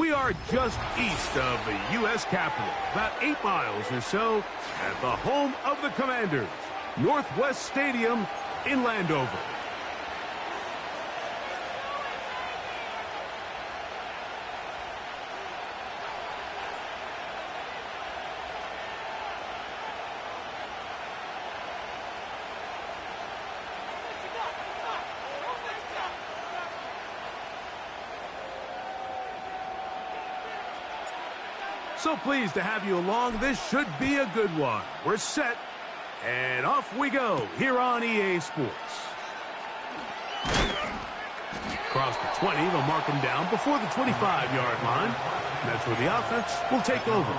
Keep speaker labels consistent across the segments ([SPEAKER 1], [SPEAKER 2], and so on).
[SPEAKER 1] We are just east of the U.S. Capitol, about 8 miles or so, at the home of the Commanders, Northwest Stadium in Landover. So pleased to have you along. This should be a good one. We're set, and off we go here on EA Sports. Across the 20, they'll mark him down before the 25-yard line. That's where the offense will take over.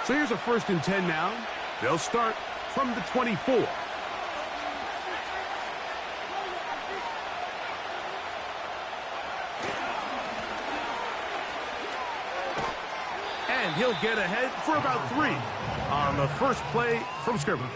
[SPEAKER 1] So here's a 1st and 10 now. They'll start from the 24. And he'll get ahead for about 3 on the first play from scrimmage.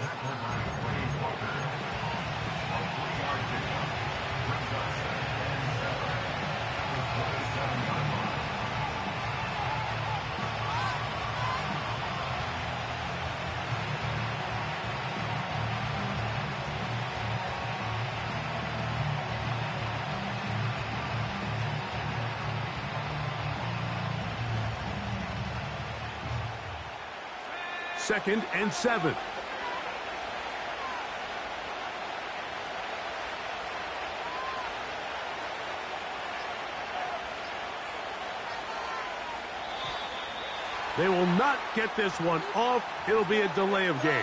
[SPEAKER 1] Second and 7. They will not get this one off. It'll be a delay of game.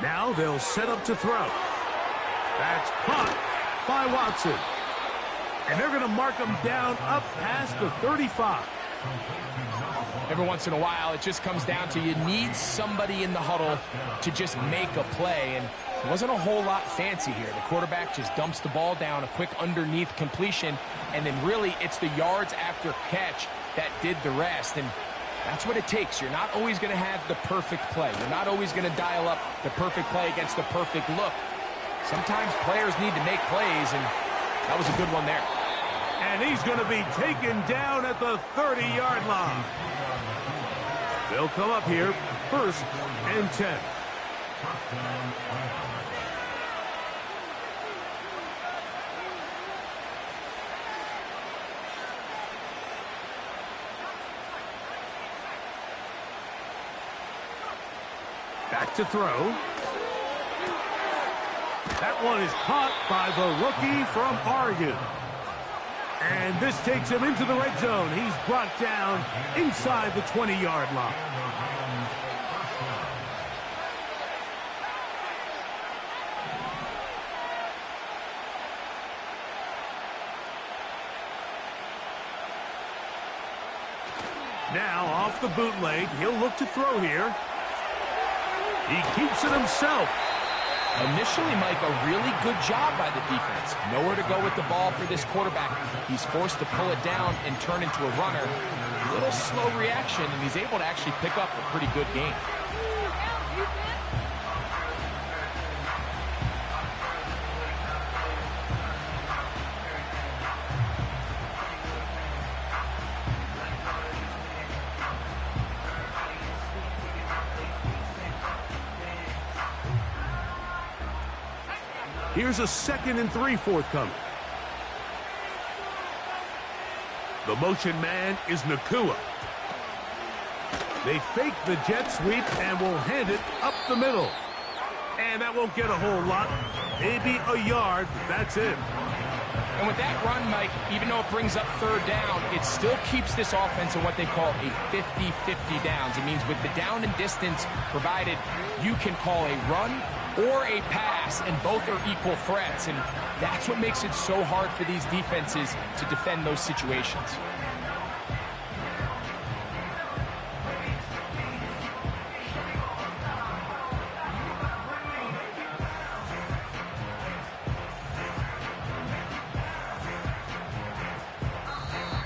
[SPEAKER 1] Now they'll set up to throw. That's caught by Watson. And they're going to mark him down up past the 35.
[SPEAKER 2] Every once in a while, it just comes down to you need somebody in the huddle to just make a play. And it wasn't a whole lot fancy here. The quarterback just dumps the ball down, a quick underneath completion, and then really it's the yards after catch that did the rest. And that's what it takes. You're not always going to have the perfect play. You're not always going to dial up the perfect play against the perfect look. Sometimes players need to make plays, and that was a good one there.
[SPEAKER 1] And he's going to be taken down at the 30-yard line. They'll come up here, 1st and 10. Back to throw. That one is caught by the rookie from Oregon. And this takes him into the red zone. He's brought down inside the 20-yard line. Now off the bootleg, he'll look to throw here. He keeps it himself.
[SPEAKER 2] Initially, Mike, a really good job by the defense. Nowhere to go with the ball for this quarterback. He's forced to pull it down and turn into a runner. A little slow reaction, and he's able to actually pick up a pretty good game.
[SPEAKER 1] Here's a 2nd and 3 forthcoming. The motion man is Nakua. They fake the jet sweep and will hand it up the middle. And that won't get a whole lot. Maybe a yard. That's it.
[SPEAKER 2] And with that run, Mike, even though it brings up 3rd down, it still keeps this offense in what they call a 50-50 downs. It means with the down and distance provided, you can call a run or a pass, and both are equal threats. And that's what makes it so hard for these defenses to defend those situations.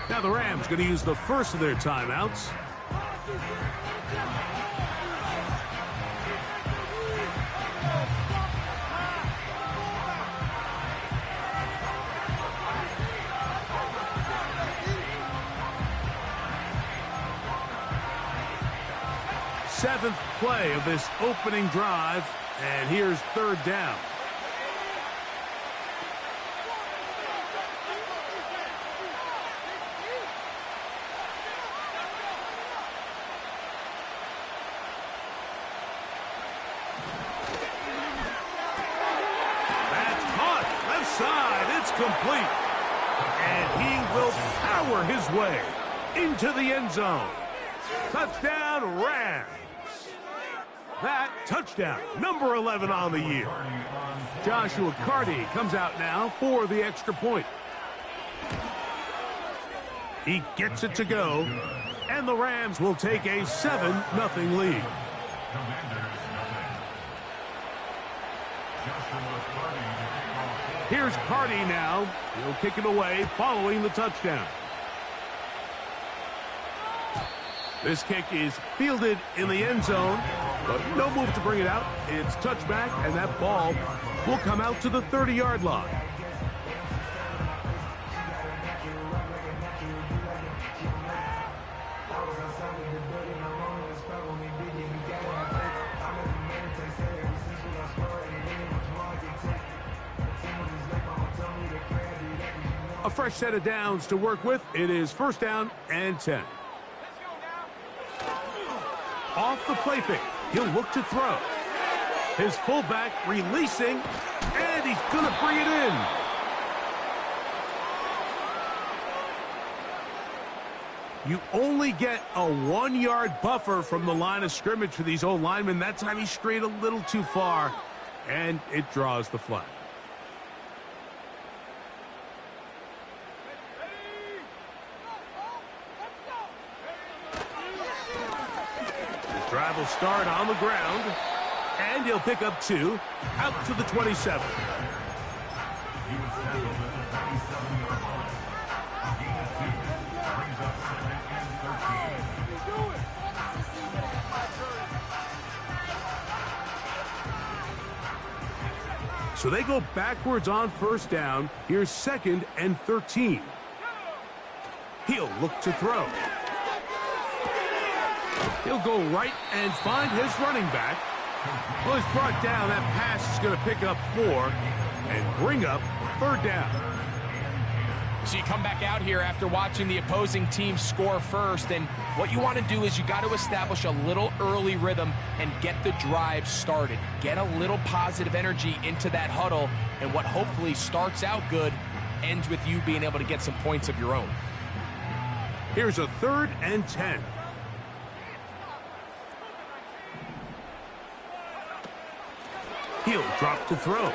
[SPEAKER 1] Now the Rams going to use the first of their timeouts. Seventh play of this opening drive, and here's 3rd down. That's caught. Left side. It's complete. And he will power his way into the end zone. Touchdown, Rams. That touchdown, number 11 on the year. Joshua Carty comes out now for the extra point. He gets it to go, and the Rams will take a 7-0 lead. Here's Carty now. He'll kick it away following the touchdown. This kick is fielded in the end zone, but no move to bring it out. It's touchback, and that ball will come out to the 30-yard line. A fresh set of downs to work with. It is 1st down and 10. Off the play fake, he'll look to throw. His fullback releasing, and he's going to bring it in. You only get a 1-yard buffer from the line of scrimmage for these old linemen. That time he strayed a little too far, and it draws the flag. Drive will start on the ground, and he'll pick up 2 out to the 27. So they go backwards on 1st down. Here's 2nd and 13. He'll look to throw. He'll go right and find his running back. Well, he's brought down. That pass is going to pick up 4 and bring up 3rd down.
[SPEAKER 2] So you come back out here after watching the opposing team score first, and what you want to do is you got to establish a little early rhythm and get the drive started. Get a little positive energy into that huddle, and what hopefully starts out good ends with you being able to get some points of your own.
[SPEAKER 1] Here's a 3rd and 10. He'll drop to throw.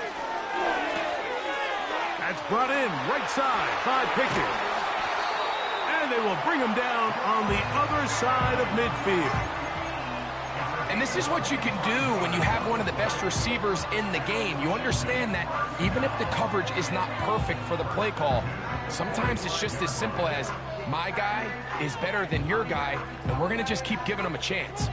[SPEAKER 1] That's brought in right side by Pickens. And they will bring him down on the other side of midfield.
[SPEAKER 2] And this is what you can do when you have one of the best receivers in the game. You understand that even if the coverage is not perfect for the play call, sometimes it's just as simple as my guy is better than your guy, and we're going to just keep giving him a chance.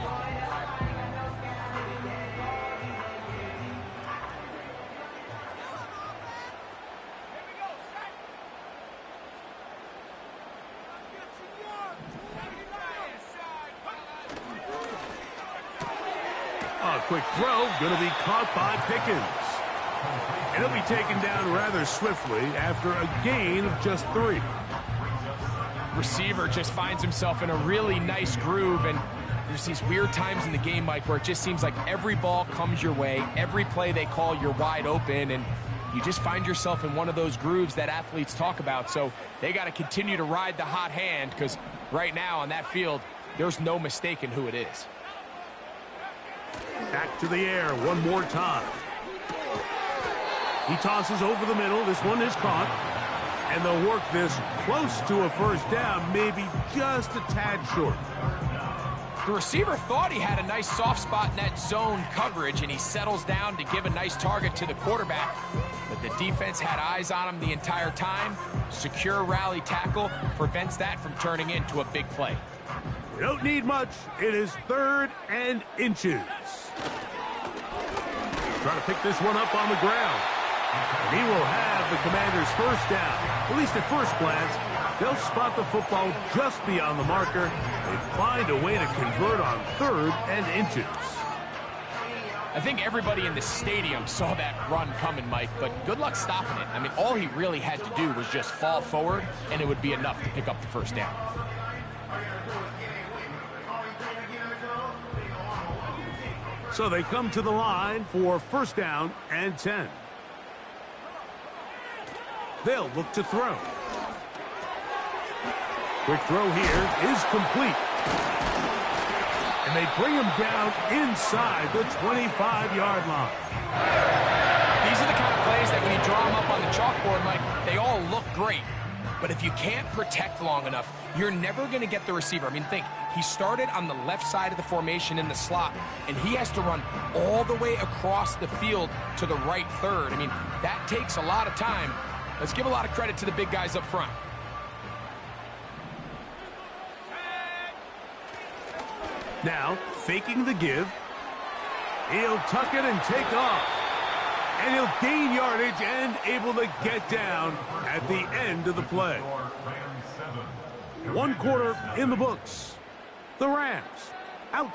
[SPEAKER 1] A quick throw, going to be caught by Pickens. And he'll be taken down rather swiftly after a gain of just 3.
[SPEAKER 2] Receiver just finds himself in a really nice groove, and there's these weird times in the game, Mike, where it just seems like every ball comes your way, every play they call, you're wide open, and you just find yourself in one of those grooves that athletes talk about. So they got to continue to ride the hot hand, because right now on that field, there's no mistaking who it is.
[SPEAKER 1] Back to the air one more time. He tosses over the middle. This one is caught. And they'll work this close to a first down, maybe just a tad short.
[SPEAKER 2] The receiver thought he had a nice soft spot in that zone coverage, and he settles down to give a nice target to the quarterback. But the defense had eyes on him the entire time. Secure rally tackle prevents that from turning into a big play.
[SPEAKER 1] We don't need much. It is 3rd and inches. Trying to pick this one up on the ground. And he will have the Commanders' first down. At least at first glance, they'll spot the football just beyond the marker. They find a way to convert on 3rd and inches.
[SPEAKER 2] I think everybody in the stadium saw that run coming, Mike, but good luck stopping it. I mean, all he really had to do was just fall forward, and it would be enough to pick up the first down.
[SPEAKER 1] So they come to the line for 1st down and 10. They'll look to throw. Quick throw here is complete. And they bring him down inside the 25-yard line.
[SPEAKER 2] These are the kind of plays that when you draw them up on the chalkboard, Mike, they all look great. But if you can't protect long enough, you're never going to get the receiver. I mean, think, he started on the left side of the formation in the slot, and he has to run all the way across the field to the right third. I mean, that takes a lot of time. Let's give a lot of credit to the big guys up front.
[SPEAKER 1] Now, faking the give. He'll tuck it and take off. And he'll gain yardage and able to get down at the end of the play. 1 quarter in the books. The Rams out.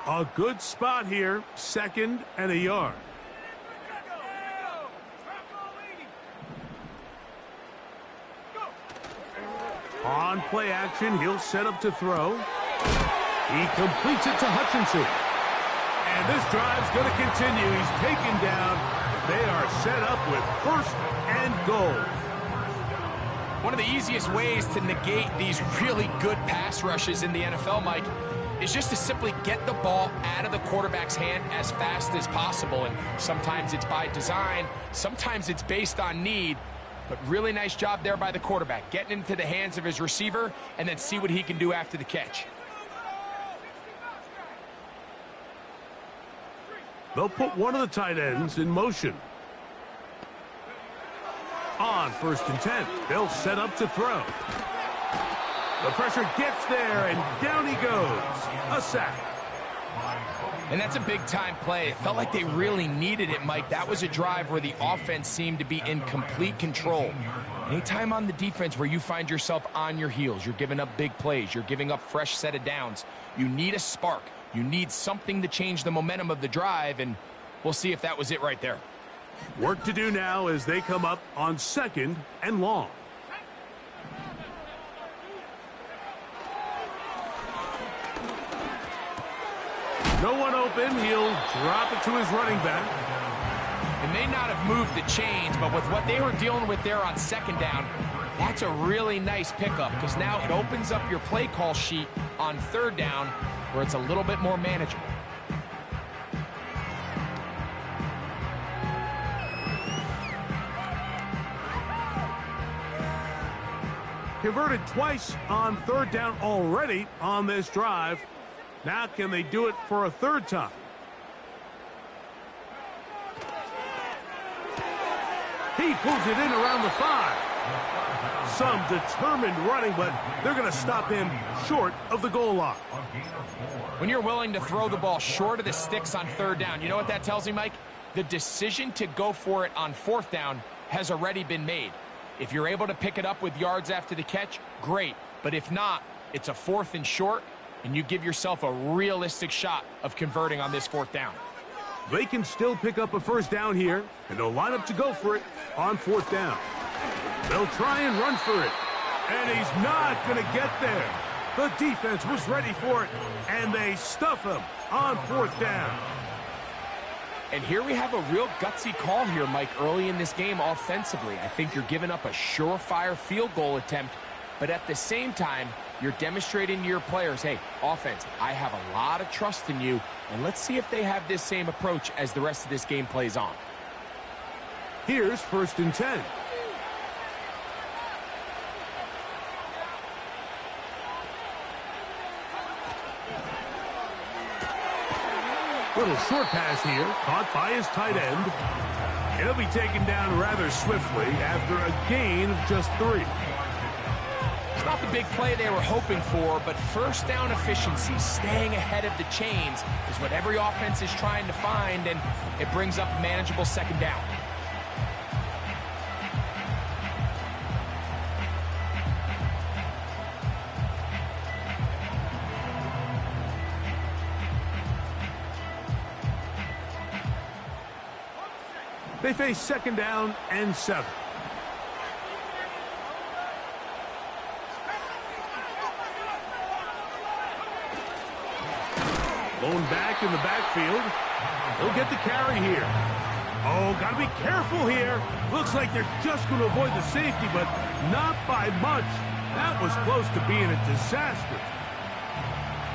[SPEAKER 1] A good spot here, 2nd and a yard. On play action, he'll set up to throw. He completes it to Hutchinson. And this drive's going to continue. He's taken down. They are set up with 1st and goal.
[SPEAKER 2] One of the easiest ways to negate these really good pass rushes in the NFL, Mike, is just to simply get the ball out of the quarterback's hand as fast as possible. And sometimes it's by design, sometimes it's based on need, but really nice job there by the quarterback, getting into the hands of his receiver and then see what he can do after the catch.
[SPEAKER 1] They'll put one of the tight ends in motion. On 1st and 10, they'll set up to throw. The pressure gets there, and down he goes. A sack.
[SPEAKER 2] And that's a big-time play. It felt like they really needed it, Mike. That was a drive where the offense seemed to be in complete control. Anytime on the defense where you find yourself on your heels, you're giving up big plays, you're giving up fresh set of downs, you need a spark. You need something to change the momentum of the drive, and we'll see if that was it right there.
[SPEAKER 1] Work to do now as they come up on 2nd and long. No one open. He'll drop it to his running back.
[SPEAKER 2] It may not have moved the chains, but with what they were dealing with there on 2nd down, that's a really nice pickup because now it opens up your play call sheet on 3rd down where it's a little bit more manageable.
[SPEAKER 1] Converted twice on 3rd down already on this drive. Now can they do it for a 3rd time? He pulls it in around the 5. Some determined running, but they're going to stop him short of the goal line.
[SPEAKER 2] When you're willing to throw the ball short of the sticks on 3rd down, you know what that tells me, Mike? The decision to go for it on 4th down has already been made. If you're able to pick it up with yards after the catch, great. But if not, it's a 4th and short, and you give yourself a realistic shot of converting on this 4th down.
[SPEAKER 1] They can still pick up a 1st down here, and they'll line up to go for it on 4th down. They'll try and run for it, and he's not going to get there. The defense was ready for it, and they stuff him on 4th down.
[SPEAKER 2] And here we have a real gutsy call here, Mike, early in this game offensively. I think you're giving up a surefire field goal attempt, but at the same time, you're demonstrating to your players, hey, offense, I have a lot of trust in you, and let's see if they have this same approach as the rest of this game plays on.
[SPEAKER 1] Here's 1st and 10. Little short pass here, caught by his tight end. It'll be taken down rather swiftly after a gain of just 3.
[SPEAKER 2] It's not the big play they were hoping for, but 1st down efficiency, staying ahead of the chains, is what every offense is trying to find, and it brings up a manageable 2nd down.
[SPEAKER 1] They face 2nd down and 7. Blown back in the backfield. He'll get the carry here. Oh, got to be careful here. Looks like they're just going to avoid the safety, but not by much. That was close to being a disaster.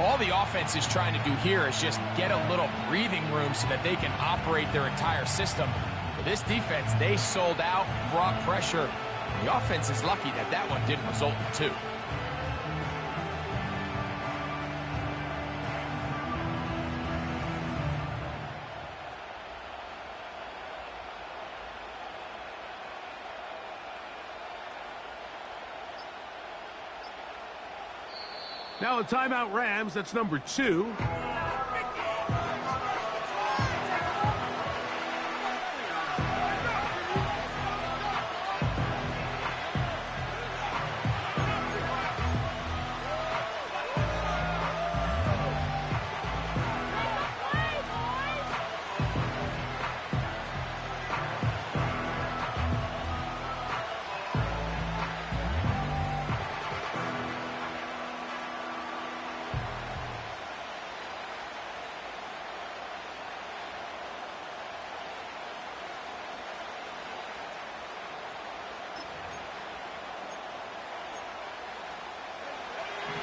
[SPEAKER 2] All the offense is trying to do here is just get a little breathing room so that they can operate their entire system. For this defense, they sold out, brought pressure. The offense is lucky that that one didn't result in 2.
[SPEAKER 1] Now a timeout Rams, that's number 2.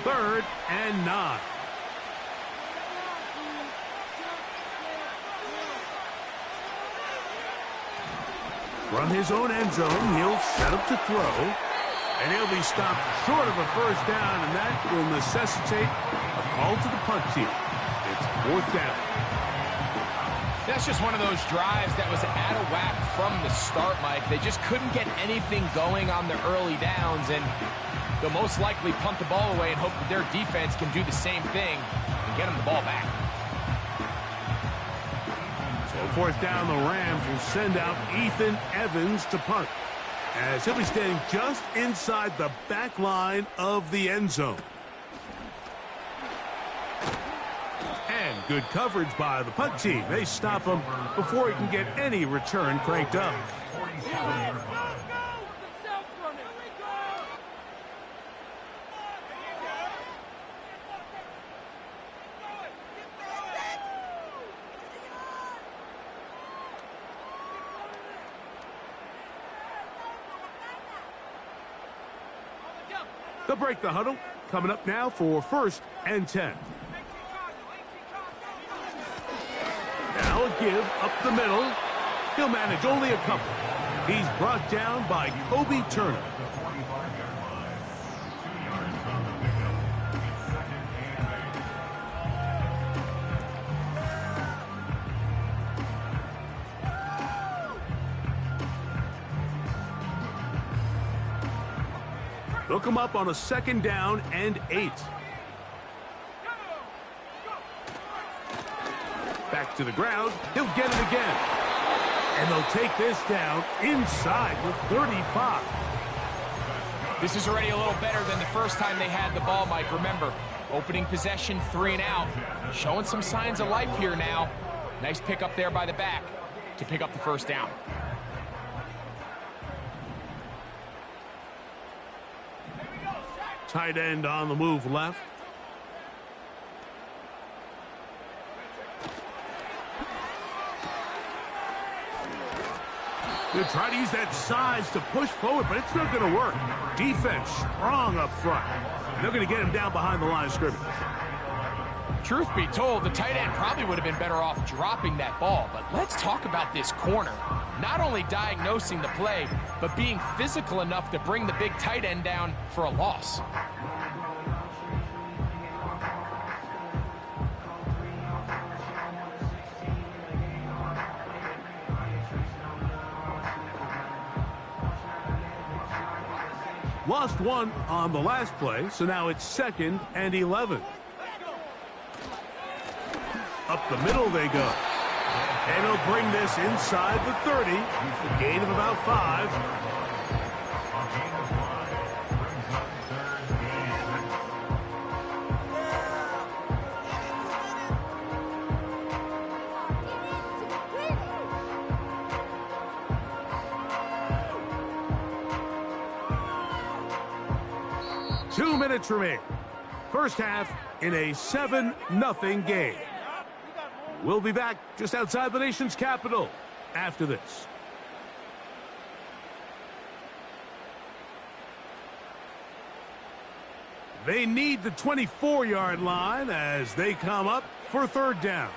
[SPEAKER 1] Third and 9. From his own end zone, he'll set up to throw. And he'll be stopped short of a 1st down, and that will necessitate a call to the punt team. It's 4th down.
[SPEAKER 2] That's just one of those drives that was out of whack from the start, Mike. They just couldn't get anything going on the early downs, and they'll most likely punt the ball away and hope that their defense can do the same thing and get them the ball back.
[SPEAKER 1] fourth down, the Rams will send out Ethan Evans to punt, as he'll be standing just inside the back line of the end zone. And good coverage by the punt team. They stop him before he can get any return cranked up. They'll break the huddle. Coming up now for 1st and 10. Now a give up the middle. He'll manage only a couple. He's brought down by Kobe Turner. They'll come up on a 2nd down and 8. Back to the ground. He'll get it again. And they'll take this down inside the 35.
[SPEAKER 2] This is already a little better than the first time they had the ball, Mike. Remember, opening possession, 3 and out. Showing some signs of life here now. Nice pick up there by the back to pick up the 1st down.
[SPEAKER 1] Tight end on the move left. They try to use that size to push forward, but it's not going to work. Defense strong up front. They're going to get him down behind the line of scrimmage.
[SPEAKER 2] Truth be told, the tight end probably would have been better off dropping that ball. But let's talk about this corner. Not only diagnosing the play, but being physical enough to bring the big tight end down for a loss.
[SPEAKER 1] Lost one on the last play, so now it's 2nd and 11. Up the middle they go. And he'll bring this inside the 30. A gain of about 5. Two minutes remain. First half in a 7-0 game. We'll be back just outside the nation's capital after this. They need the 24-yard line as they come up for 3rd down.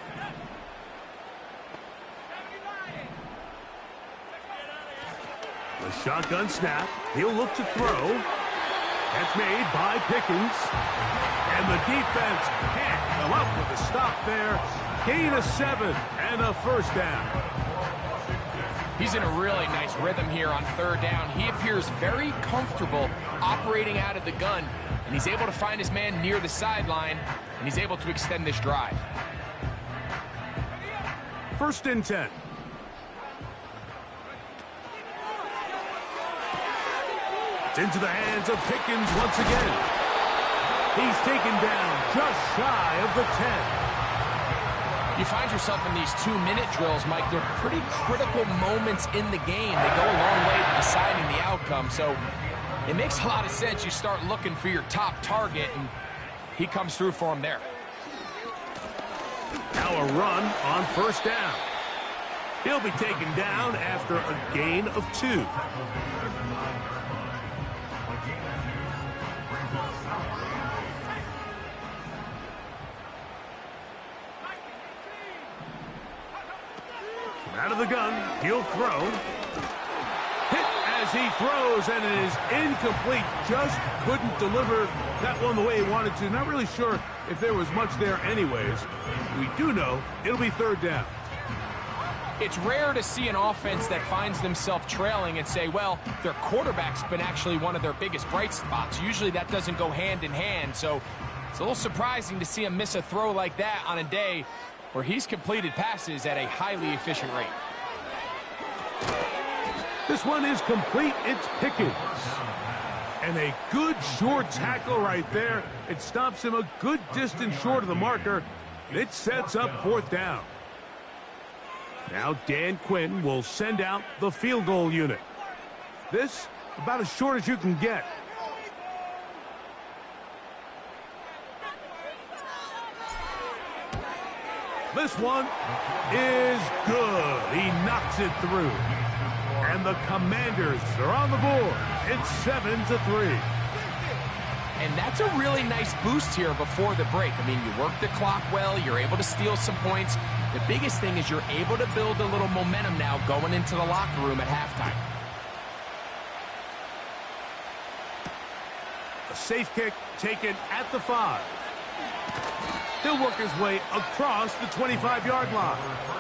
[SPEAKER 1] The shotgun snap. He'll look to throw. That's made by Pickens. And the defense can't come up with a stop there. Gain of 7 and a 1st down.
[SPEAKER 2] He's in a really nice rhythm here on 3rd down. He appears very comfortable operating out of the gun, and he's able to find his man near the sideline, and he's able to extend this drive.
[SPEAKER 1] 1st and 10. It's into the hands of Pickens once again. He's taken down just shy of the 10.
[SPEAKER 2] You find yourself in these 2-minute drills, Mike. They're pretty critical moments in the game. They go a long way to deciding the outcome. So it makes a lot of sense. You start looking for your top target, and he comes through for him there.
[SPEAKER 1] Now a run on 1st down. He'll be taken down after a gain of 2. Out of the gun, he'll throw. Hit as he throws, and it is incomplete. Just couldn't deliver that one the way he wanted to. Not really sure if there was much there anyways. We do know it'll be 3rd down.
[SPEAKER 2] It's rare to see an offense that finds themselves trailing and say, well, their quarterback's been actually one of their biggest bright spots. Usually that doesn't go hand in hand, so it's a little surprising to see him miss a throw like that on a day where he's completed passes at a highly efficient rate.
[SPEAKER 1] This one is complete. It's Pickens. And a good short tackle right there. It stops him a good distance short of the marker. And it sets up 4th down. Now Dan Quinn will send out the field goal unit. This, about as short as you can get. This one is good. He knocks it through. And the Commanders are on the board. It's 7-3.
[SPEAKER 2] And that's a really nice boost here before the break. I mean, you work the clock well. You're able to steal some points. The biggest thing is you're able to build a little momentum now going into the locker room at halftime.
[SPEAKER 1] A safe kick taken at the 5. He'll work his way across the 25-yard line.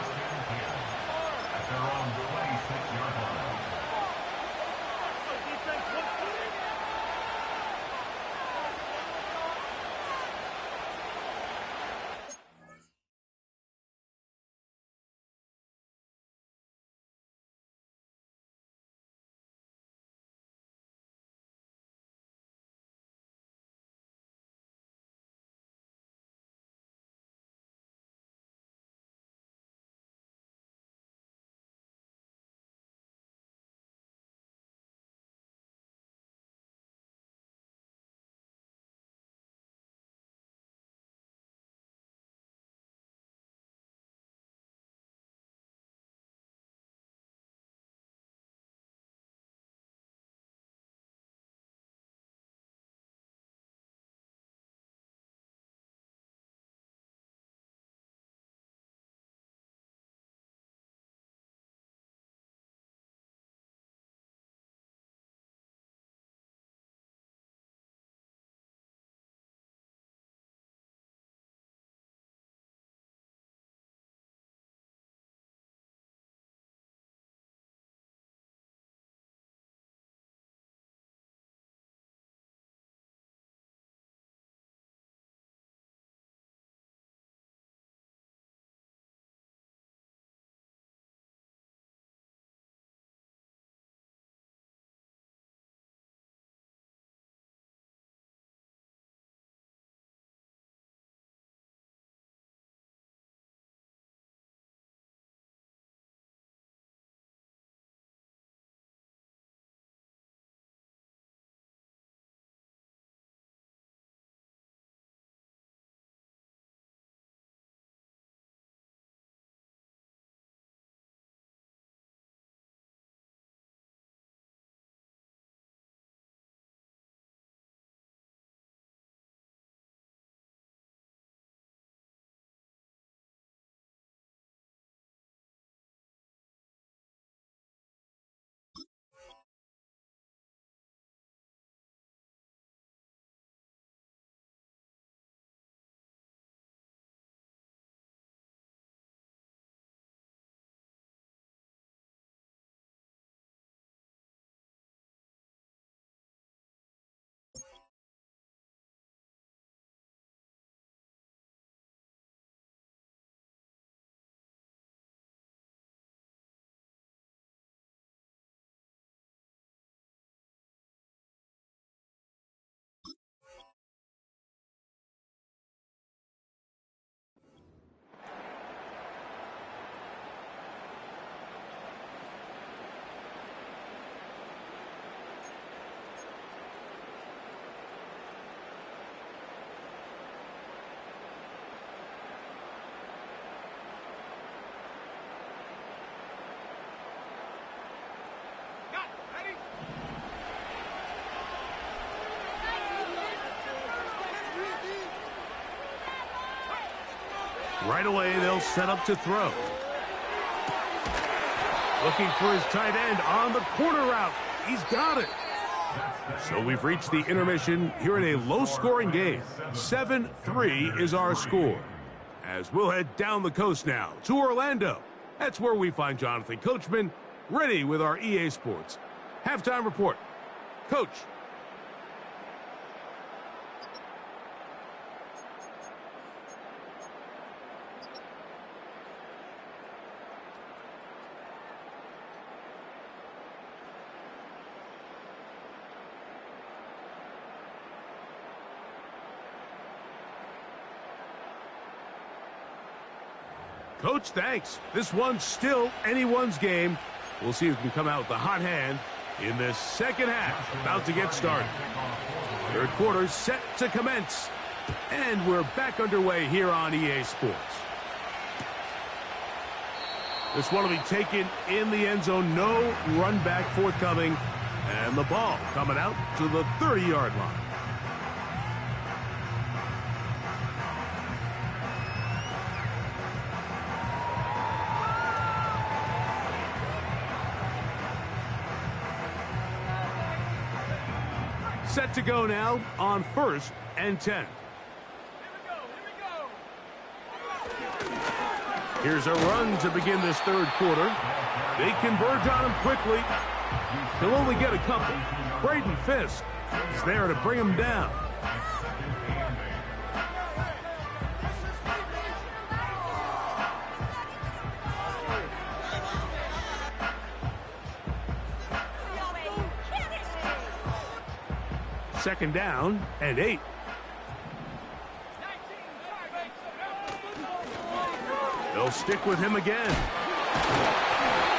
[SPEAKER 1] Right away, they'll set up to throw. Looking for his tight end on the corner route. He's got it. So we've reached the intermission here in a low-scoring game. 7-3 is our score. As we'll head down the coast now to Orlando. That's where we find Jonathan Coachman ready with our EA Sports halftime report. Coach. Coach, thanks. This one's still anyone's game. We'll see who can come out with the hot hand in this second half. About to get started. Third quarter set to commence. And we're back underway here on EA Sports. This one will be taken in the end zone. No run back forthcoming. And the ball coming out to the 30-yard line. Set to go now on 1st and 10. Here's a run to begin this third quarter. They converge on him quickly. He'll only get a couple. Braden Fisk is there to bring him down. Second down and 8. They'll stick with him again.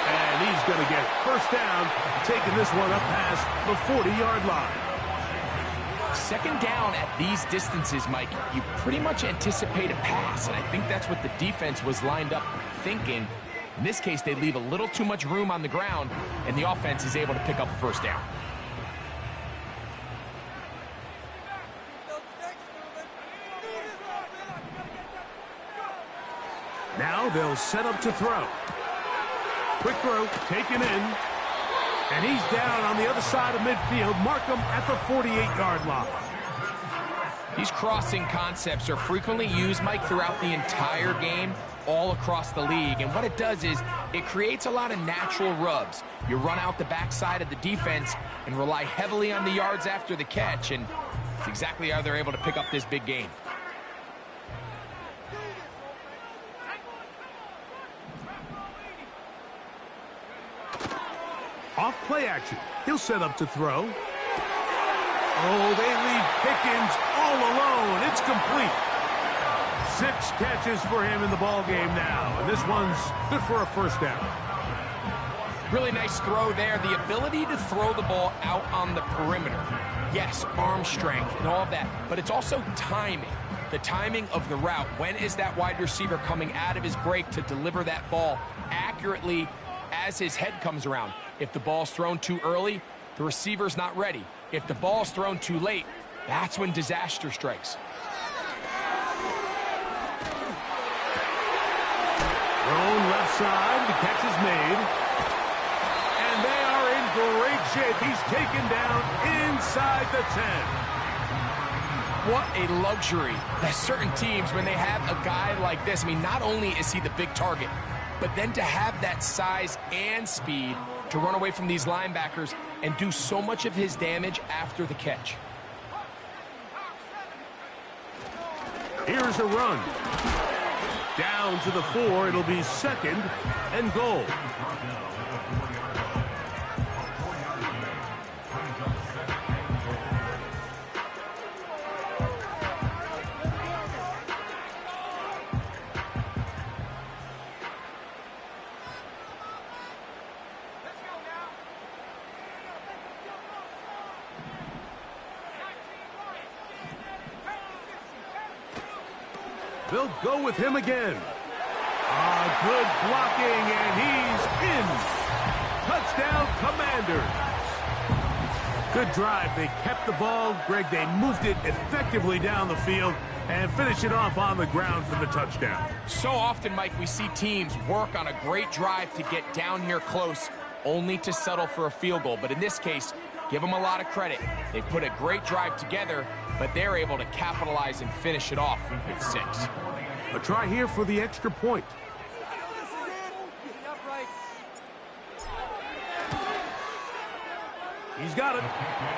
[SPEAKER 1] And he's going to get first down, taking this one up past the 40-yard line.
[SPEAKER 2] Second down at these distances, Mike, you pretty much anticipate a pass, and I think that's what the defense was lined up thinking. In this case, they leave a little too much room on the ground, and the offense is able to pick up a first down.
[SPEAKER 1] Now they'll set up to throw. Quick throw, taken in. And he's down on the other side of midfield. Mark him at the 48-yard line.
[SPEAKER 2] These crossing concepts are frequently used, Mike, throughout the entire game, all across the league. And what it does is it creates a lot of natural rubs. You run out the backside of the defense and rely heavily on the yards after the catch. And it's exactly how they're able to pick up this big gain.
[SPEAKER 1] Off play action. He'll set up to throw. Oh, they leave Pickens all alone. It's complete. 6 catches for him in the ball game now. And this one's good for a first down.
[SPEAKER 2] Really nice throw there. The ability to throw the ball out on the perimeter. Yes, arm strength and all of that. But it's also timing. The timing of the route. When is that wide receiver coming out of his break to deliver that ball accurately as his head comes around? If the ball's thrown too early, the receiver's not ready. If the ball's thrown too late, that's when disaster strikes.
[SPEAKER 1] Thrown left side, the catch is made. And they are in great shape. He's taken down inside the 10.
[SPEAKER 2] What a luxury that certain teams, when they have a guy like this, I mean, not only is he the big target, but then to have that size and speed to run away from these linebackers and do so much of his damage after the catch.
[SPEAKER 1] Here's a run. Down to the 4. It'll be 2nd and goal. They'll go with him again. Good blocking, and he's in. Touchdown, Commanders. Good drive. They kept the ball. Greg, they moved it effectively down the field and finish it off on the ground for the touchdown.
[SPEAKER 2] So often, Mike, we see teams work on a great drive to get down here close, only to settle for a field goal. But in this case, give them a lot of credit. They put a great drive together, but they're able to capitalize and finish it off with 6.
[SPEAKER 1] A try here for the extra point. He's got it.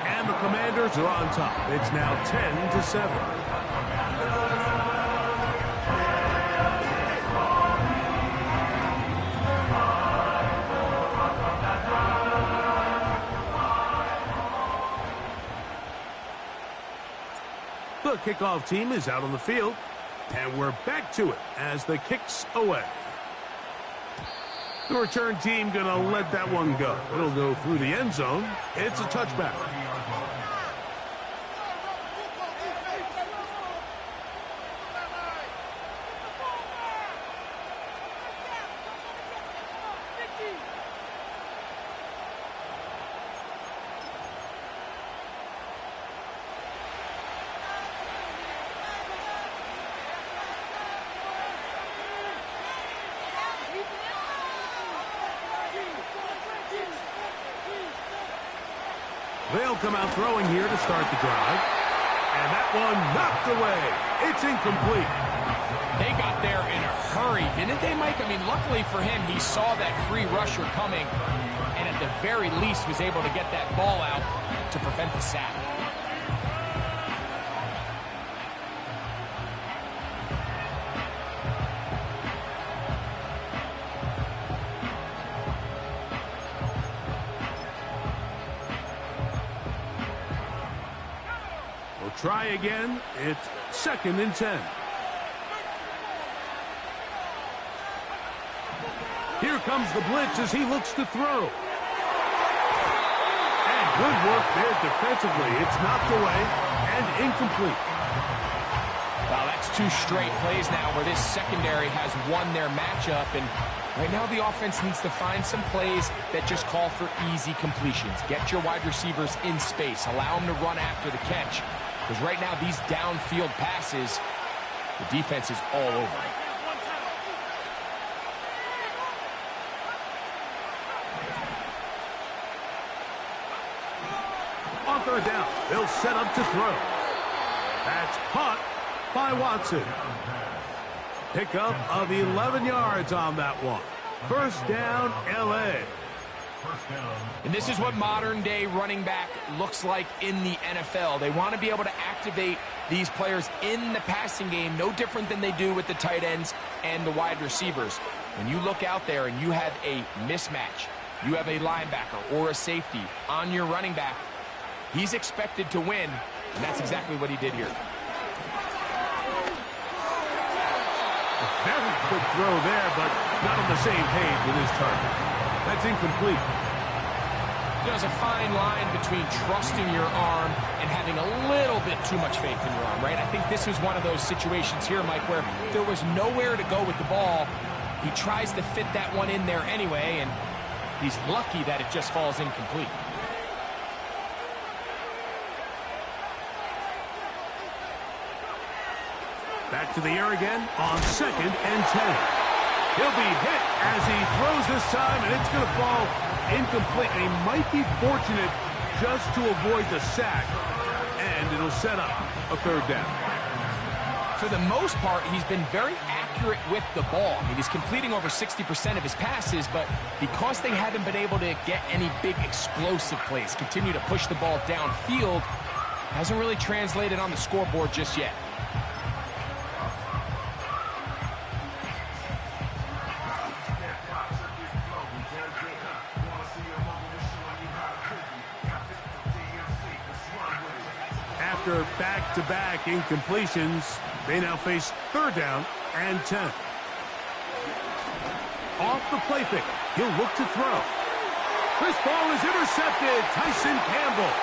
[SPEAKER 1] And the Commanders are on top. It's now 10-7. The kickoff team is out on the field, and we're back to it as the kick's away. The return team going to let that one go. It'll go through the end zone. It's a touchback. They'll come out throwing here to start the drive. And that one knocked away. It's incomplete.
[SPEAKER 2] They got there in a hurry, didn't they, Mike? I mean, luckily for him, he saw that free rusher coming and at the very least was able to get that ball out to prevent the sack.
[SPEAKER 1] Try again. It's 2nd and 10. Here comes the blitz as he looks to throw. And good work there defensively. It's knocked away and incomplete.
[SPEAKER 2] Well, that's 2 straight plays now where this secondary has won their matchup. And right now the offense needs to find some plays that just call for easy completions. Get your wide receivers in space. Allow them to run after the catch. Because right now, these downfield passes, the defense is all over it.
[SPEAKER 1] On 3rd down, they'll set up to throw. That's caught by Watson. Pickup of 11 yards on that one. 1st down, L.A.
[SPEAKER 2] And this is what modern-day running back looks like in the NFL. They want to be able to activate these players in the passing game, no different than they do with the tight ends and the wide receivers. When you look out there and you have a mismatch, you have a linebacker or a safety on your running back, he's expected to win, and that's exactly what he did here.
[SPEAKER 1] A very quick throw there, but not on the same page with his target. That's incomplete.
[SPEAKER 2] There's a fine line between trusting your arm and having a little bit too much faith in your arm, right? I think this was one of those situations here, Mike, where there was nowhere to go with the ball. He tries to fit that one in there anyway, and he's lucky that it just falls incomplete.
[SPEAKER 1] Back to the air again on 2nd and 10. He'll be hit as he throws this time, and it's going to fall incomplete. And he might be fortunate just to avoid the sack, and it'll set up a 3rd down.
[SPEAKER 2] For the most part, he's been very accurate with the ball. I mean, he's completing over 60% of his passes, but because they haven't been able to get any big explosive plays, continue to push the ball downfield, hasn't really translated on the scoreboard just yet.
[SPEAKER 1] After back-to-back incompletions, they now face 3rd down and 10. Off the play fake, he'll look to throw. This ball is intercepted. Tyson Campbell.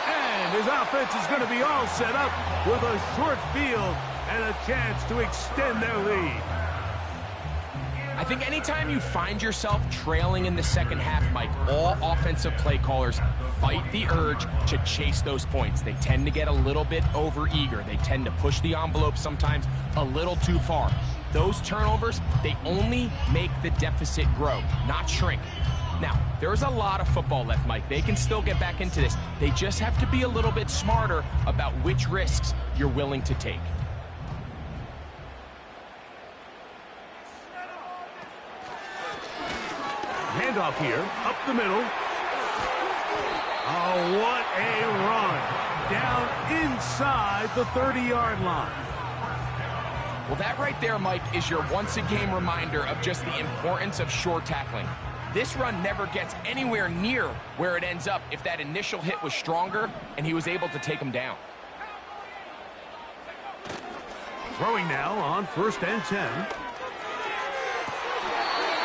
[SPEAKER 1] And his offense is going to be all set up with a short field and a chance to extend their lead.
[SPEAKER 2] I think anytime you find yourself trailing in the second half, Mike, all offensive play callers fight the urge to chase those points. They tend to get a little bit overeager. They tend to push the envelope sometimes a little too far. Those turnovers, they only make the deficit grow, not shrink. Now, there's a lot of football left, Mike. They can still get back into this. They just have to be a little bit smarter about which risks you're willing to take.
[SPEAKER 1] Handoff here, up the middle. Oh, what a run. Down inside the 30-yard line.
[SPEAKER 2] Well, that right there, Mike, is your once-a-game reminder of just the importance of short tackling. This run never gets anywhere near where it ends up if that initial hit was stronger and he was able to take him down.
[SPEAKER 1] Throwing now on 1st and 10.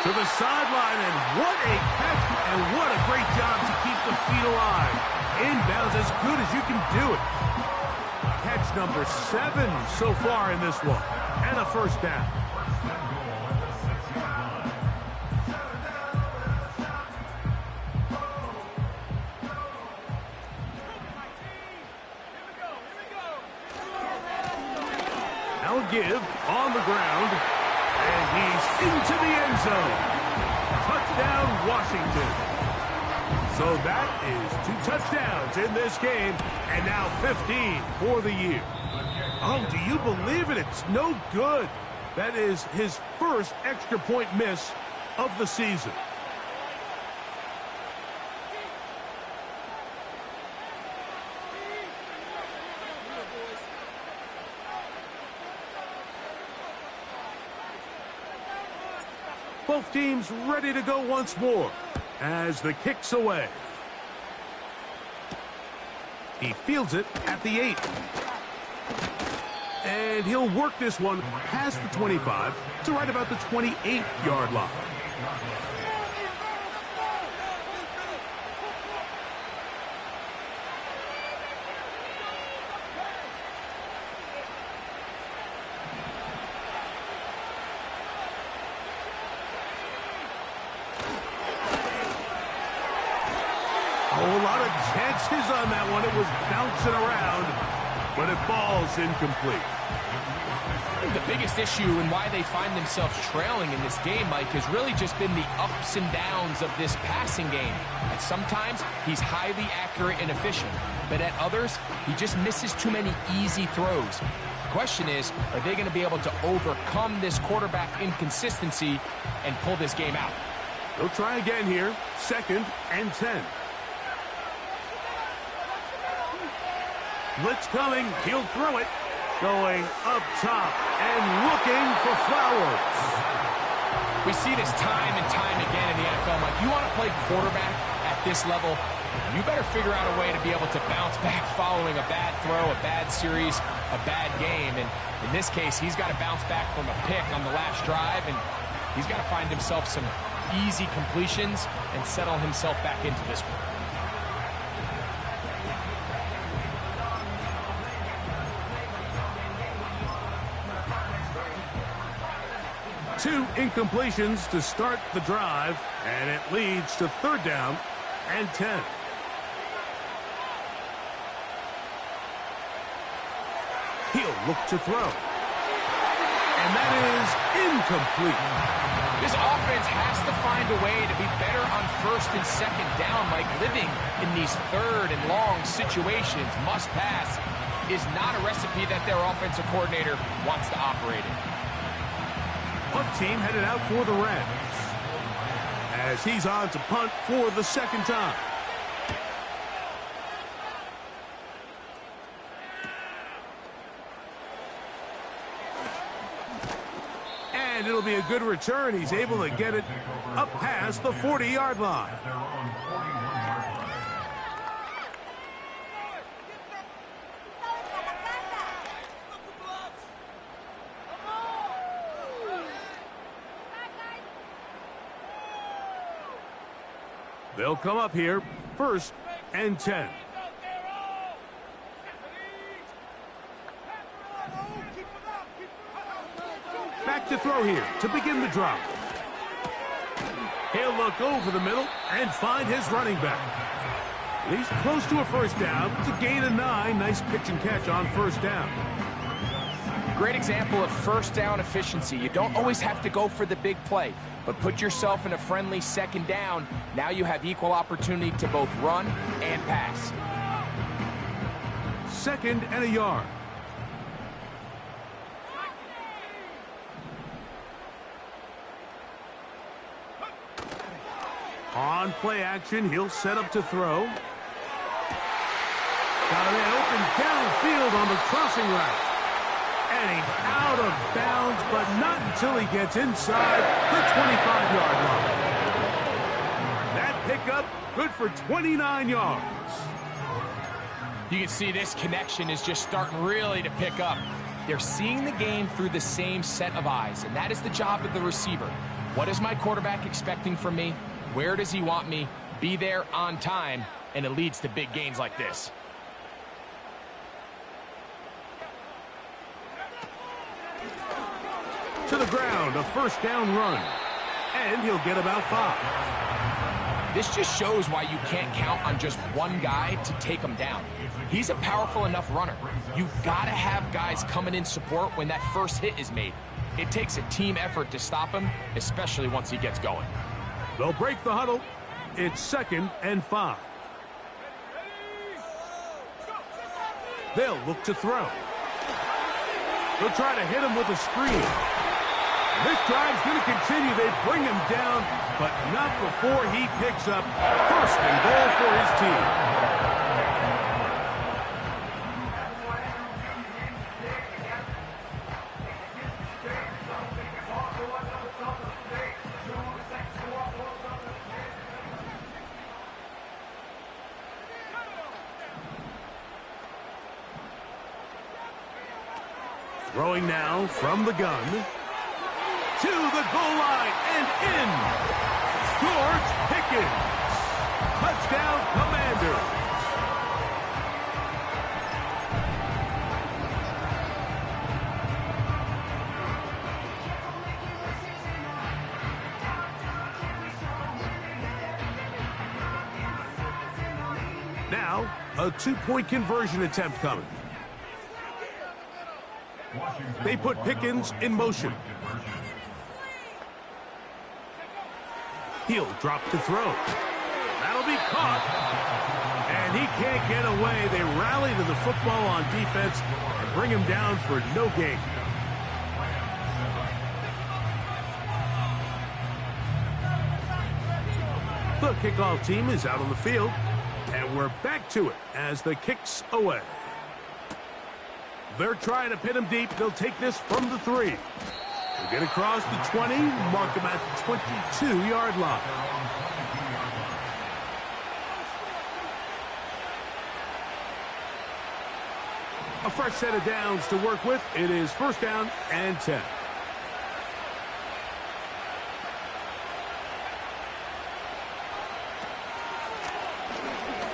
[SPEAKER 1] To the sideline, and what a catch, and what a great job to keep the feet alive. Inbounds as good as you can do it. Catch number 7 so far in this one, and a first down. Now give on the ground, and he's into the end zone. Touchdown, Washington. So that is 2 touchdowns in this game, and now 15 for the year. Oh, do you believe it? It's no good. That is his first extra point miss of the season. Both teams ready to go once more as the kick's away. He fields it at the 8. And he'll work this one past the 25 to right about the 28-yard line. A whole lot of chances on that one. It was bouncing around, but it falls incomplete.
[SPEAKER 2] I think the biggest issue and why they find themselves trailing in this game, Mike, has really just been the ups and downs of this passing game. And sometimes he's highly accurate and efficient, but at others, he just misses too many easy throws. The question is, are they going to be able to overcome this quarterback inconsistency and pull this game out?
[SPEAKER 1] They'll try again here. 2nd and 10. Blitz coming. He'll throw it. Going up top and looking for Flowers.
[SPEAKER 2] We see this time and time again in the NFL, Mike. You want to play quarterback at this level, you better figure out a way to be able to bounce back following a bad throw, a bad series, a bad game. And in this case, he's got to bounce back from a pick on the last drive, and he's got to find himself some easy completions and settle himself back into this one.
[SPEAKER 1] Two incompletions to start the drive, and it leads to 3rd down and 10. He'll look to throw. And that is incomplete.
[SPEAKER 2] This offense has to find a way to be better on 1st and 2nd down, like living in these 3rd and long situations. Must pass is not a recipe that their offensive coordinator wants to operate in.
[SPEAKER 1] Punt team headed out for the Rams as he's on to punt for the 2nd time. And it'll be a good return. He's able to get it up past the 40-yard line. They'll come up here, 1st and 10. Back to throw here to begin the drive. He'll look over the middle and find his running back. He's close to a 1st down. It's a gain of 9. Nice pitch and catch on 1st down.
[SPEAKER 2] Great example of 1st down efficiency. You don't always have to go for the big play, but put yourself in a friendly 2nd down. Now you have equal opportunity to both run and pass.
[SPEAKER 1] 2nd and a yard. On play action, he'll set up to throw. Got a man open downfield on the crossing route. And he's out of bounds, but not until he gets inside the 25-yard line. That pickup good for 29 yards.
[SPEAKER 2] You can see this connection is just starting really to pick up. They're seeing the game through the same set of eyes, and that is the job of the receiver. What is my quarterback expecting from me? Where does he want me? Be there on time, and it leads to big gains like this.
[SPEAKER 1] To the ground, a first down run. And he'll get about 5.
[SPEAKER 2] This just shows why you can't count on just one guy to take him down. He's a powerful enough runner. You've got to have guys coming in support when that first hit is made. It takes a team effort to stop him, especially once he gets going.
[SPEAKER 1] They'll break the huddle. It's 2nd and 5. They'll look to throw. They'll try to hit him with a screen. This drive's going to continue. They bring him down, but not before he picks up 1st and goal for his team. Throwing now from the gun. To the goal line and in. George Pickens. Touchdown, Commanders. Now, a 2-point conversion attempt coming. They put Pickens in motion. He'll drop to throw. That'll be caught. And he can't get away. They rally to the football on defense and bring him down for no gain. The kickoff team is out on the field. And we're back to it as the kick's away. They're trying to pin him deep. They'll take this from the 3. They'll get across the 20, mark him at the 22-yard line. A fresh set of downs to work with. It is 1st down and 10.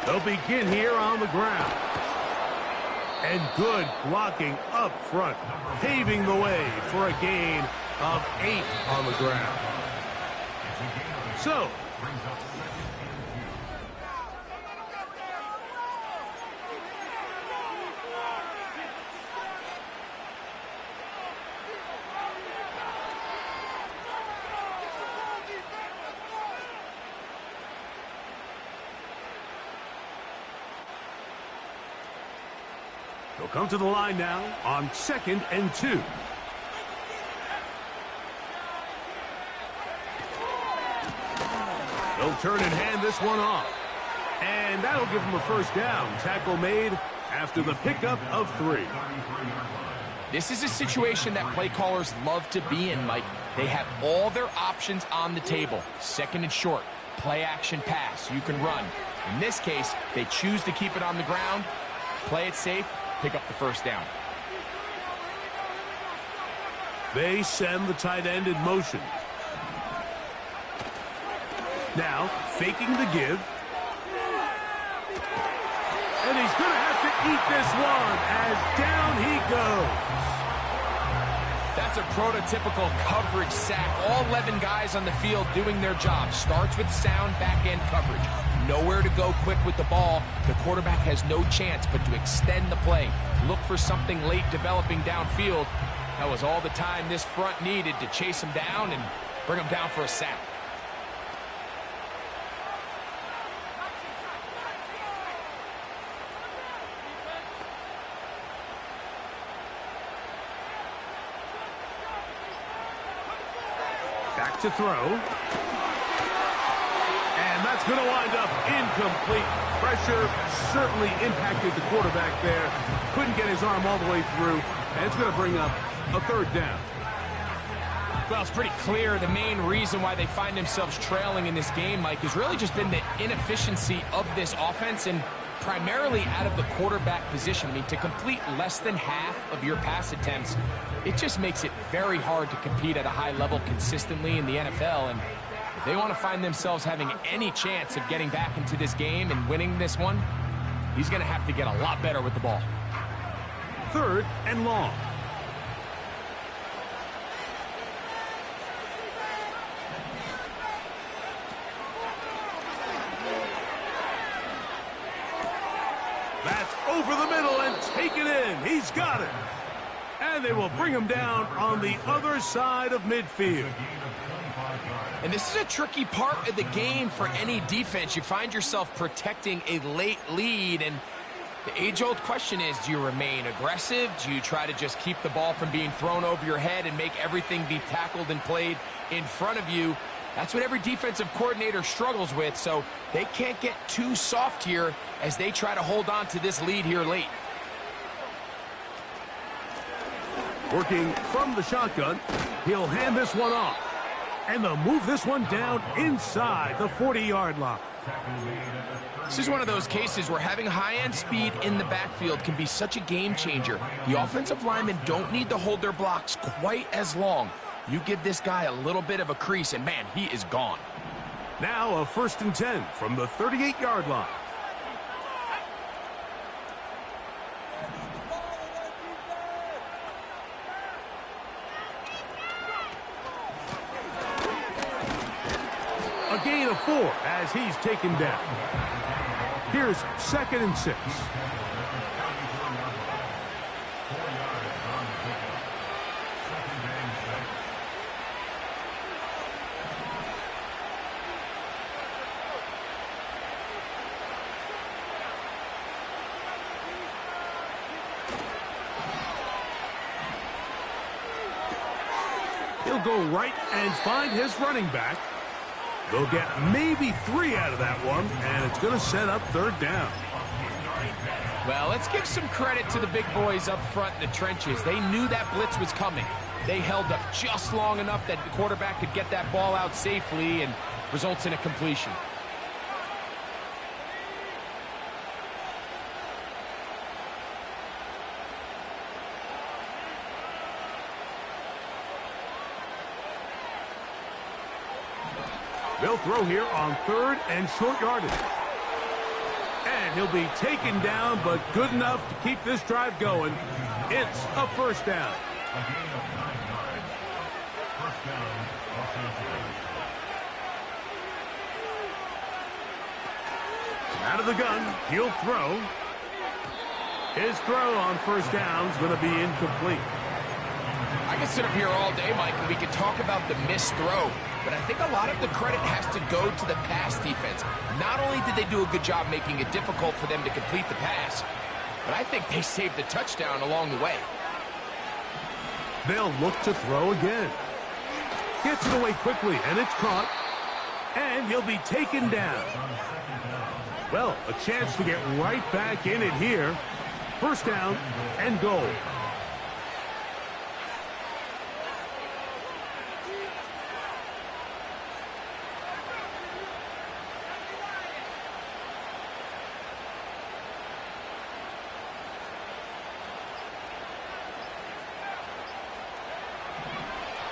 [SPEAKER 1] They'll begin here on the ground. And good blocking up front, paving the way for a gain of 8 on the ground. So, they'll come to the line now on 2nd and 2. They'll turn and hand this one off. And that'll give them a 1st down. Tackle made after the pickup of 3.
[SPEAKER 2] This is a situation that play callers love to be in, Mike. They have all their options on the table. 2nd and short, play action pass, you can run. In this case, they choose to keep it on the ground, play it safe, pick up the 1st down.
[SPEAKER 1] They send the tight end in motion. Now, faking the give. And he's going to have to eat this one as down he goes.
[SPEAKER 2] That's a prototypical coverage sack. All 11 guys on the field doing their job. Starts with sound back-end coverage. Nowhere to go quick with the ball. The quarterback has no chance but to extend the play. Look for something late developing downfield. That was all the time this front needed to chase him down and bring him down for a sack.
[SPEAKER 1] Back to throw. And that's going to wind up incomplete. Pressure certainly impacted the quarterback there. Couldn't get his arm all the way through. And it's going to bring up a 3rd down.
[SPEAKER 2] Well, it's pretty clear the main reason why they find themselves trailing in this game, Mike, has really just been the inefficiency of this offense. And primarily out of the quarterback position. I mean, to complete less than half of your pass attempts, it just makes it very hard to compete at a high level consistently in the NFL. And if they want to find themselves having any chance of getting back into this game and winning this one, he's going to have to get a lot better with the ball.
[SPEAKER 1] 3rd and long. That's over the middle and taken in. He's got it. And they will bring him down on the other side of midfield.
[SPEAKER 2] And this is a tricky part of the game for any defense. You find yourself protecting a late lead, and the age-old question is, do you remain aggressive? Do you try to just keep the ball from being thrown over your head and make everything be tackled and played in front of you? That's what every defensive coordinator struggles with, so they can't get too soft here as they try to hold on to this lead here late.
[SPEAKER 1] Working from the shotgun, he'll hand this one off. And they'll move this one down inside the 40-yard line.
[SPEAKER 2] This is one of those cases where having high-end speed in the backfield can be such a game changer. The offensive linemen don't need to hold their blocks quite as long. You give this guy a little bit of a crease, and man, he is gone.
[SPEAKER 1] Now a 1st and 10 from the 38-yard line. A gain of 4 as he's taken down. Here's 2nd and 6. He'll go right and find his running back. They'll get maybe 3 out of that one, and it's going to set up 3rd down.
[SPEAKER 2] Well, let's give some credit to the big boys up front in the trenches. They knew that blitz was coming. They held up just long enough that the quarterback could get that ball out safely and results in a completion.
[SPEAKER 1] They'll throw here on 3rd and short yardage. And he'll be taken down, but good enough to keep this drive going. It's a 1st down. Out of the gun, he'll throw. His throw on 1st down is going to be incomplete.
[SPEAKER 2] I could sit up here all day, Mike, and we could talk about the missed throw, but I think a lot of the credit has to go to the pass defense. Not only did they do a good job making it difficult for them to complete the pass, but I think they saved the touchdown along the way.
[SPEAKER 1] They'll look to throw again. Gets it away quickly, and it's caught. And he'll be taken down. Well, a chance to get right back in it here. 1st down and goal.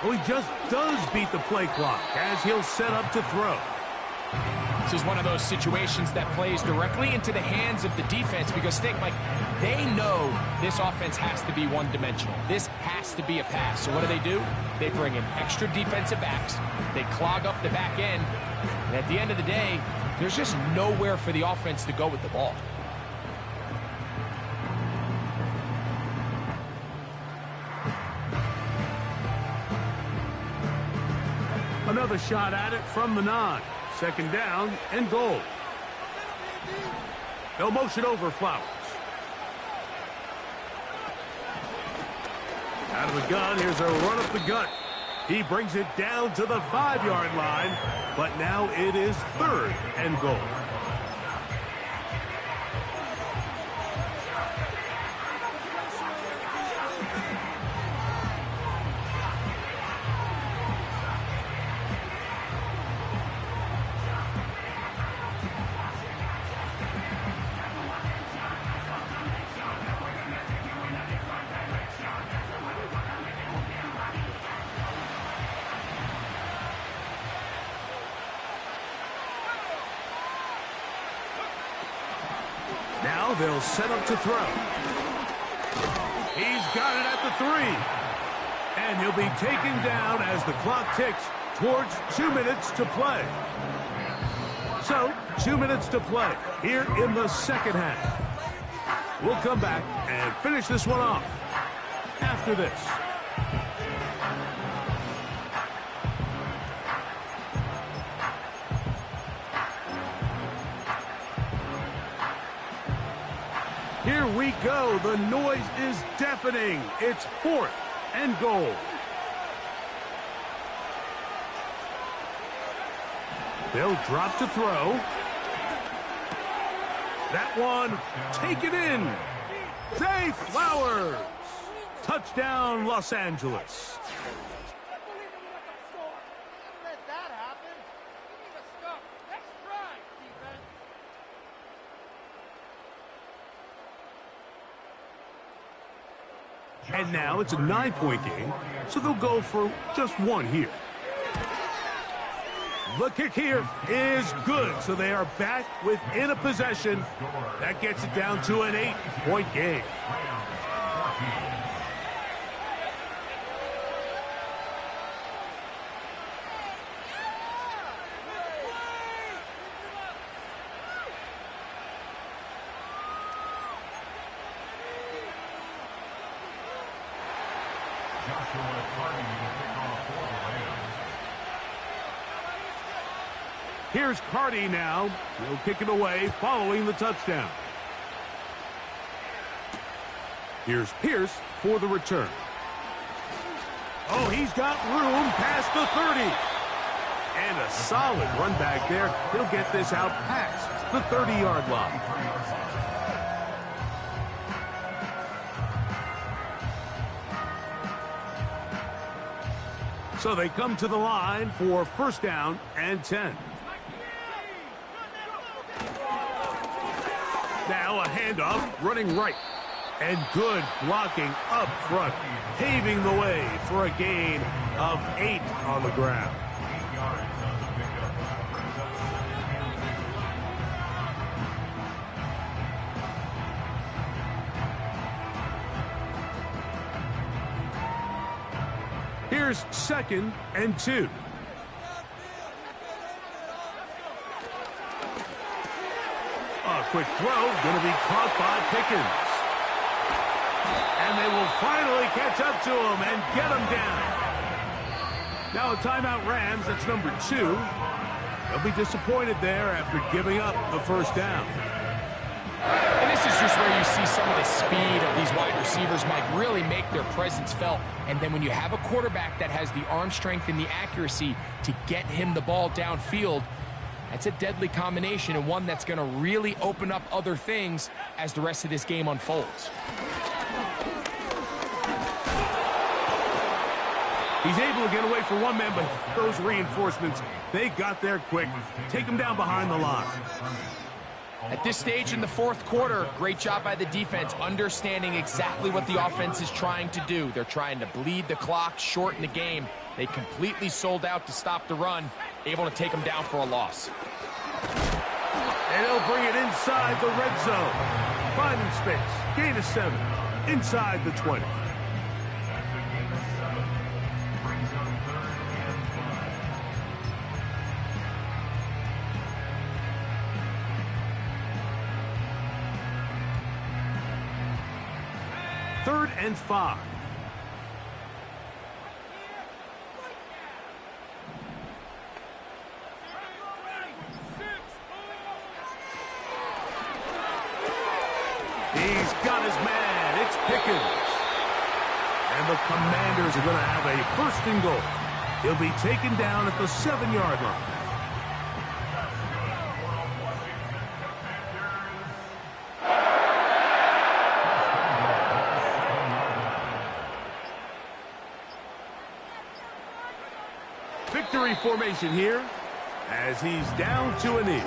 [SPEAKER 1] Well, he just does beat the play clock as he'll set up to throw.
[SPEAKER 2] This is one of those situations that plays directly into the hands of the defense because, think, Mike, they know this offense has to be one-dimensional. This has to be a pass. So what do? They bring in extra defensive backs. They clog up the back end. And at the end of the day, there's just nowhere for the offense to go with the ball.
[SPEAKER 1] Another shot at it from the 9. 2nd down and goal. They'll motion over Flowers. Out of the gun, here's a run up the gut. He brings it down to the 5-yard line, but now it is 3rd and goal. Now they'll set up to throw. He's got it at the 3. And he'll be taken down as the clock ticks towards 2 minutes to play. So, 2 minutes to play here in the second half. We'll come back and finish this one off after this. Here we go. The noise is deafening. It's 4th and goal. They'll drop to throw. That one taken in. Zay Flowers. Touchdown, Los Angeles. And now it's a 9-point game, so they'll go for just 1 here. The kick here is good, so they are back within a possession. That gets it down to an 8-point game. Here's Carty now. He'll kick it away following the touchdown. Here's Pierce for the return. Oh, he's got room past the 30. And a solid run back there. He'll get this out past the 30-yard line. So they come to the line for 1st down and 10. Now a handoff running right. And good blocking up front, paving the way for a gain of 8 on the ground. Here's 2nd and 2. A quick throw, going to be caught by Pickens. And they will finally catch up to him and get him down. Now a timeout Rams, that's number 2. They'll be disappointed there after giving up the 1st down.
[SPEAKER 2] And this is just where you see some of the speed of these wide receivers, Mike, really make their presence felt. And then when you have a quarterback that has the arm strength and the accuracy to get him the ball downfield, that's a deadly combination and one that's going to really open up other things as the rest of this game unfolds.
[SPEAKER 1] He's able to get away for one man, but those reinforcements, they got there quick. Take him down behind the line.
[SPEAKER 2] At this stage in the 4th quarter, great job by the defense, understanding exactly what the offense is trying to do. They're trying to bleed the clock, shorten the game. They completely sold out to stop the run, able to take them down for a loss.
[SPEAKER 1] And they'll bring it inside the red zone. Finding space, gain of 7, inside the 20. Third and 5. He's got his man. It's Pickens. And the Commanders are going to have a 1st and goal. He'll be taken down at the 7-yard line. Victory formation here as he's down to a knee.